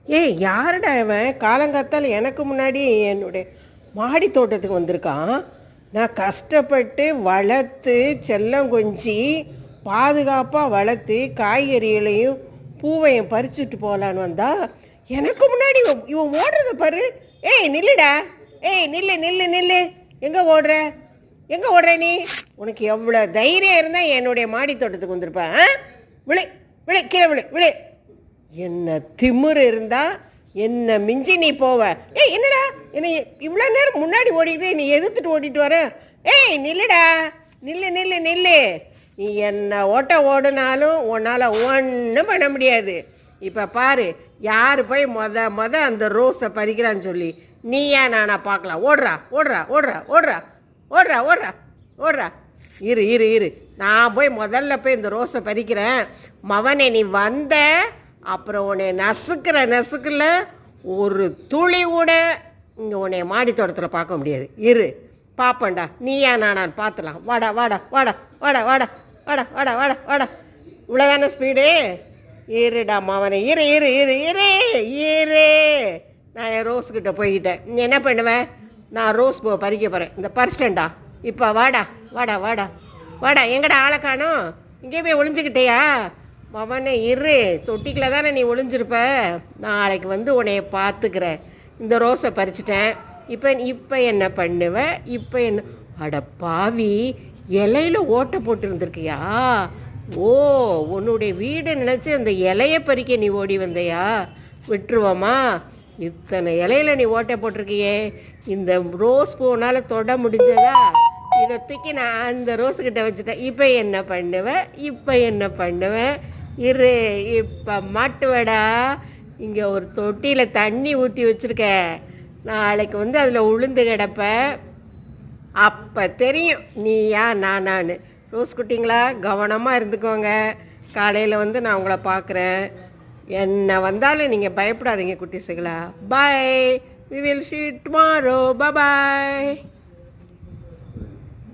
ஏய் யாருடா இவன் காலங்காத்தால் எனக்கு முன்னாடி என்னுடைய மாடி தோட்டத்துக்கு வந்திருக்கான். நான் கஷ்டப்பட்டு வளர்த்து செல்லம் கொஞ்சி பாதுகாப்பாக வளர்த்து காய்கறிகளையும் பூவையும் பறிச்சுட்டு போகலான்னு வந்தா எனக்கு முன்னாடி இவன் ஓடுறத பாரு. ஏய் நில்லுடா, ஏய் நில்லு நில்லு நில்லு. எங்கே ஓடுற, எங்கே ஓடுற நீ? உனக்கு எவ்வளோ தைரியம் இருந்தால் என்னுடைய மாடி தோட்டத்துக்கு வந்திருப்பேன். விழு விழு கீழே விழு விழு. என்ன திமிரு இருந்தா என்ன மிஞ்சி நீ போவ? ஏய் என்னடா என்னை இவ்வளோ நேரம் முன்னாடி ஓடிக்கிட்டு நீ எதிர்த்துட்டு ஓடிட்டு வர? ஏய் நில்லுடா, நில்லு நில்லு நில்லு. நீ என்ன ஓடினாலும் உன்னால் ஒன்றும் பண்ண முடியாது. இப்போ பாரு யார் போய் மொத அந்த ரோஸை பறிக்கிறான்னு சொல்லி நீயா நானா பார்க்கலாம். ஓடுறா ஓடுறா ஓடுறா ஓடுறா ஓடுறா ஓடுறா ஓடுறா. இரு இரு இரு, நான் போய் முதல்ல போய் இந்த ரோஸை பறிக்கிறேன். மவனே நீ வந்த அப்புறம் உன்னை நசுக்கில் ஒரு துளி கூட இங்கே உன்னை மாடி தோட்டத்தில் பார்க்க முடியாது. இரு பாப்பண்டா, நீயா நானான்னு பார்த்துலாம். வாடா வாடா வாடா வாடா வாடா வாடா வாடா வாடா வாடா. இவ்வளோதானே ஸ்பீடு? இருடா மவனே, இரு இரு இரு இரு இரு. நான் என் ரோஸ்கிட்ட போய்கிட்டேன். நீ என்ன பண்ணுவேன்? நான் ரோஸ் பூவை பறிக்க போகிறேன். இந்த பறிச்சிட்டேன்டா. இப்போ வாடா வாடா வாடா வாடா. எங்கடா ஆளை காணோம்? இங்கே போய் ஒளிஞ்சுக்கிட்டேயா? மவனே இரு, தொட்டிக்கில் தானே நீ ஒளிஞ்சிருப்ப. நாளைக்கு வந்து உன்னைய பார்த்துக்கிறேன். இந்த ரோஸை பறிச்சிட்டேன். இப்போ என்ன பண்ணுவேன்? இப்போ என்ன? அட பாவி, இலையில ஓட்டை போட்டு இருந்திருக்கியா? ஓ, உன்னுடைய வீடை நினச்சி அந்த இலையை பறிக்க நீ ஓடி வந்தையா? விட்டுருவோமா? இத்தனை இலையில நீ ஓட்டை போட்டிருக்கியே, இந்த ரோஸ் பூனால் தொட முடிஞ்சதா? இதை தூக்கி நான் அந்த ரோஸுக்கிட்ட வச்சுட்டேன். இப்போ என்ன பண்ணுவேன்? இப்போ என்ன பண்ணுவேன்? இரு, இப்போ மாட்டுவேடா. இங்கே ஒரு தொட்டியில் தண்ணி ஊற்றி வச்சுருக்க. நாளைக்கு வந்து அதில் உளுந்து கிடப்ப. அப்போ தெரியும் நீயா நானான்னு. ரோஸ் குட்டிங்களா, கவனமாக இருந்துக்கோங்க. காலையில் வந்து நான் உங்களை பார்க்குறேன். என்ன வந்தாலும் நீங்கள் பயப்படாதீங்க குட்டிஸுங்களா. பாய், we will see you tomorrow. Bye bye.